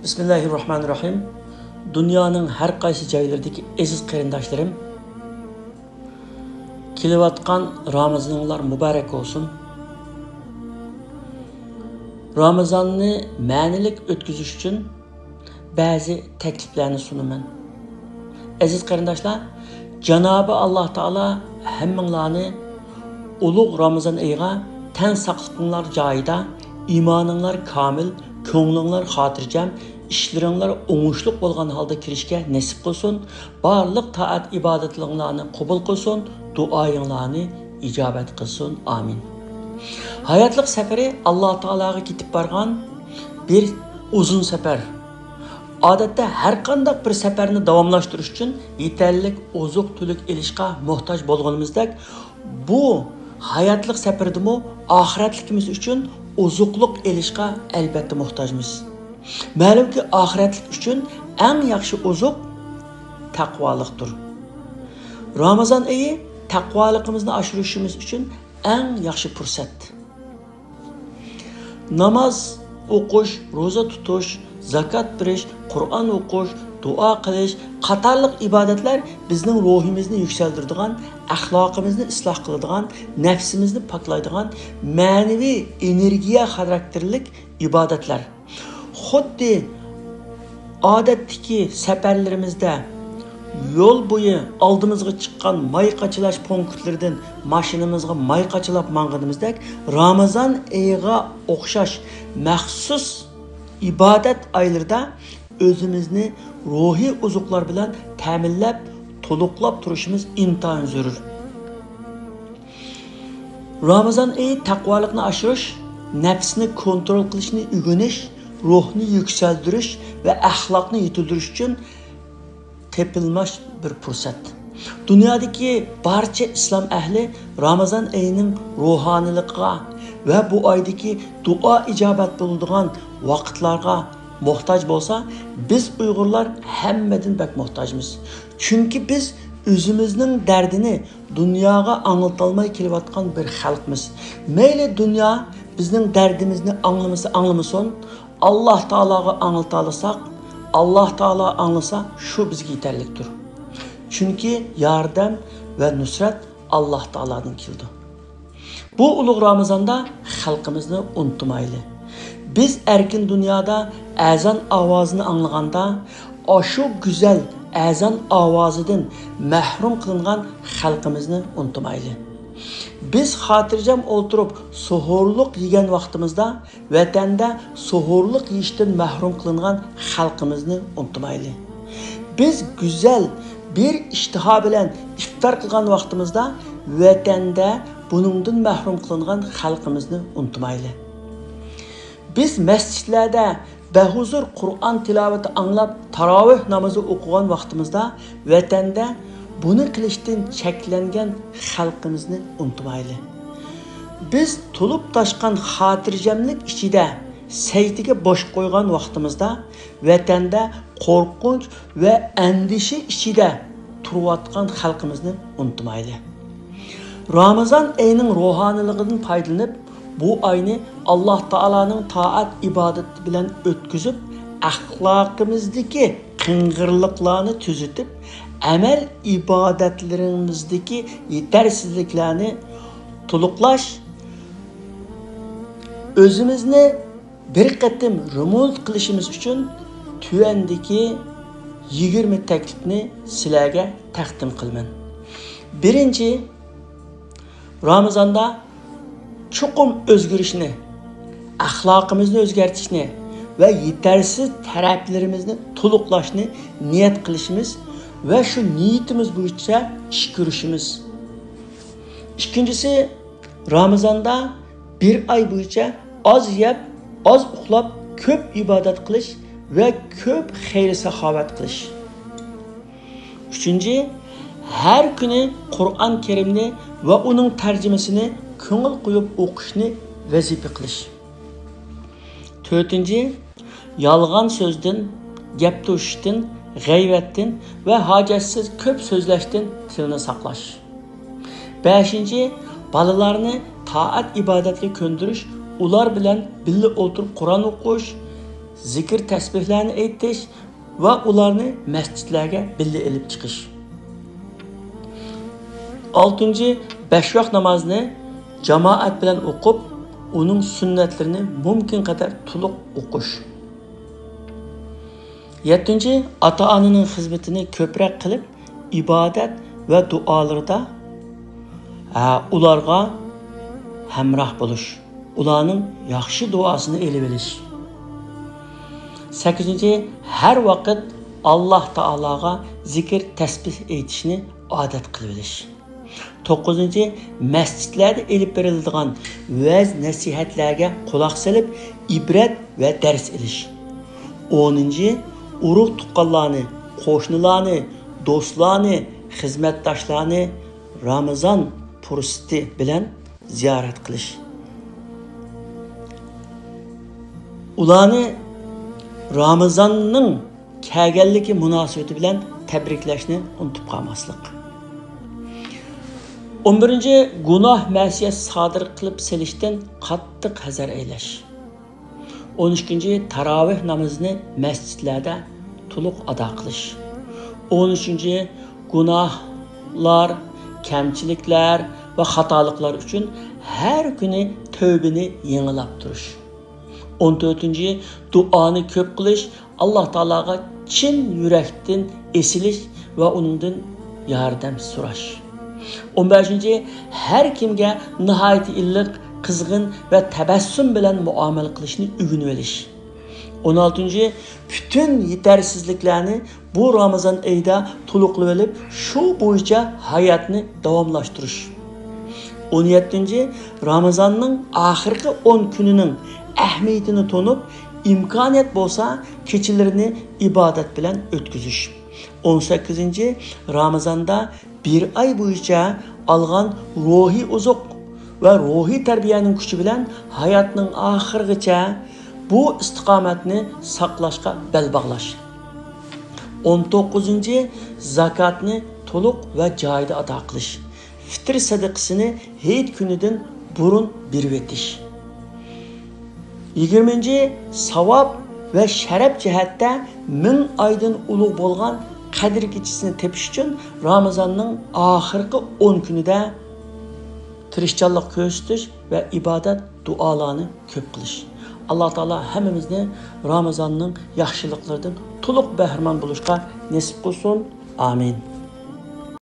Bismillahirrahmanirrahim. Dünyanın her qaysı joylaridagi aziz qarindoshlarım, kelayotgan Ramazonlar muborak olsun. Ramazonni ma'nilik o'tkazish uchun ba'zi takliflarni sunaman. Aziz qarindoshlar, Janobi Alloh taolo hammanglarni ulug' Ramazon oyiga tan saqliqinglar joyida, iymoninglar komil, ko'nglinglar xotirjam, ishlaringlar o'ngishli bo'lgan holda kirishga nasib qilsin. Barliq taat ibodatlaringlarni qabul qilsin, duoyinglarni ijobat qilsin. Amin. Hayotlik safari Alloh taologa ketib borgan bir uzun safar. Odatda har qanday bir safarni davomlashtirish uchun yetarli oziq-tulik elishga muhtoj bo'lganimizdek, bu hayotlik safaridimi oxiratligimiz uchun oziqlik elishga albatta muhtojmiz. Ma'lumki, oxiratlik uchun eng yaxshi oziq taqvolikdir. Ramazon oyi taqvoligimizni oshirishimiz uchun eng yaxshi fursat. Namoz o'qish, roza tutish, zakat berish, Qur'on o'qish, duo qilish qatorliq ibodatlar bizning ruhimizni yuksaltiradigan, axloqimizni isloh qiladigan, nafsimizni poklaydigan ma'naviy energiya xarakterlik ibodatlar. Xuddi odatdagi safarlarimizda yo'l bo'yi oldimizga chiqqan may qachilash punktlaridan mashinamizga may qachilab manganimizdek, Ramazon oyiga o'xshash maxsus ibodat oylarida o'zimizni ruhiy ozuqlar bilan ta'minlab, to'liqlab turishimiz intayin zarur. Ramazon oyi taqvolikni oshirish, nafsni kontrol qilishni o'rganish, ruhni yuksaltirish va axloqni yetildirish uchun tepilmash bir fursat. Dunyodagi barcha islom ahli Ramazon oyining ruhoniyligiga va bu oydagi duo ijobat bo'ladigan vaqtlarga muhtoj bo'lsa, biz Uyg'urlar hammadan bak muhtojmiz. Chunki biz o'zimizning dardini dunyoga anglata kelayotgan bir xalqmiz. Mayli dunyo bizning dardimizni anglamasin, Alloh taologa anglata olsak, Alloh taolo anglasa shu bizga yetarlikdir. Chunki yordam va nusrat Alloh taolodan keldi. Bu ulug' Ramazonda xalqimizni unutmaylik. Biz erkin dunyoda azon ovozini anglaganda, shu go'zal azon ovozidan mahrum qilingan xalqimizni unutmaylik. Biz xotirjam o'tirib suhurlik yegan vaqtimizda vatanda suhurlik yeyishdan mahrum qilingan xalqimizni unutmaylik. Biz go'zal bir ishtiho bilan iftor qilgan vaqtimizda vatanda buningdan mahrum qilingan xalqimizni unutmaylik. Biz masjidlarda bahuzur Qur'on tilovati anglab, tarovih namozi o'qigan vaqtimizda vatanda buni qilishdan cheklangan xalqimizni unutmaylik. Biz to'lib toshgan xotirjamlik ichida saytiga bosh qo'ygan vaqtimizda vatanda qo'rqinch va andisha ichida turayotgan xalqimizni unutmaylik. Ramazon oyining ruhoniyligidan foydalanib, bu oyni Alloh taolaning taat ibodati bilan o'tkazib, axloqimizdagi qing'irliqlarni tuzitib, amal ibodatlarimizdagi yetersizliklarni to'liqlash, o'zimizni bir qatim remont qilishimiz uchun tuvandagi 20 taklifni sizlarga taqdim qilaman. Birinchi, Ramazonda chuqur o'zgarishni, axloqimizni o'zgartirishni va yetarsiz taraflarimizni to'liqlashni niyat qilishimiz ve şu niyetimiz bo'yicha ish ko'rishimiz. İkincisi, Ramazonda bir ay bo'yicha oz yeb, oz uxlab, ko'p ibodat qilish ve ko'p xayr saxovat qilish. Üçüncü, her kuni Qur'on Karimni ve uning tarjimasini ko'ngil qo'yib o'qishni vazifa qilish. To'rtinchi, yolg'on so'zdan, gap to'shishdan, g'ayvatdan ve hacetsiz köp sözleşten tilini saklaş. 5. Balalarını taat ibadetli köndürüş, ular bilen birlikte oturup Kur'an okuş, zikr tasbihlarni aytish va ularni masjidlarga birga elib chiqish. 6. 5 vaqt namozni jamoat bilan o'qib, uning sunnatlarini mumkin qadar to'liq o'qish. 7. Ota-onaning xizmatini ko'proq qilib, ibodat va duolarda ularga hamroh bo'lish, ularning yaxshi duosini elib olish. 8. Har vaqt Alloh taologa zikr, tasbih aytishni odat qilib olish. 9. Masjidlarda elib beriladigan va'z nasihatlarga quloq solib, ibrat va dars olish. 10. Urug' tuqqanlarni, qo'shnilarni, do'stlarni, xizmatdoshlarni Ramazon fursati bilan ziyorat qilish. Ularni Ramazonning kelganligi munosabati bilan tabriklashni unutib qolmaslik. 11. Gunoh ma'siyat sodir qilib selishdan qattiq hazar aylash. 12. Tarovih namozini masjidlarda to'liq ado qilish. 13. Gunohlar, kamchiliklar va xatoliklar uchun har kuni tövbini yengilab turish. 14. Duoni ko'p qilish, Alloh taologa chin yurakdan esilish va uningdan yordam so'rash. 15. Har kimga nihoyat illiq, qizg'in va tabassum bilan muomala qilishni o'rganib olish. 16. Bütün yetersizliklarni bu Ramazon oyida to'liqlab olib, shu bo'yicha hayotni davomlashtirish. 17. Ramazonning oxirgi 10 kunining ahamiyatini tonib, imkoniyat bo'lsa, kechalarini ibodat bilan o'tkazish. 18. Ramazonda bir oy bo'yicha olgan ruhiy uzuq va ruhiy tarbiyaning kuchi bilan hayotning oxirigacha bu istiqomatni saqlashga bel bog'lash. 19. Zakatni to'liq va joyida ado qilish. Fitr sadaqasini hayit kunidan burun berib o'tish. 20. Savob va sharaf jihatda 1000 oydan ulug' bo'lgan Qadr kechasini tepish uchun Ramazonning oxirgi 10 kunida tirishchanlik ko'rsatish va ibodat, duolarni ko'p qilish. Alloh taolo hammamizni Ramazonning yaxshiliklaridan to'liq bahramand bo'lishga nasib qilsin. Amin.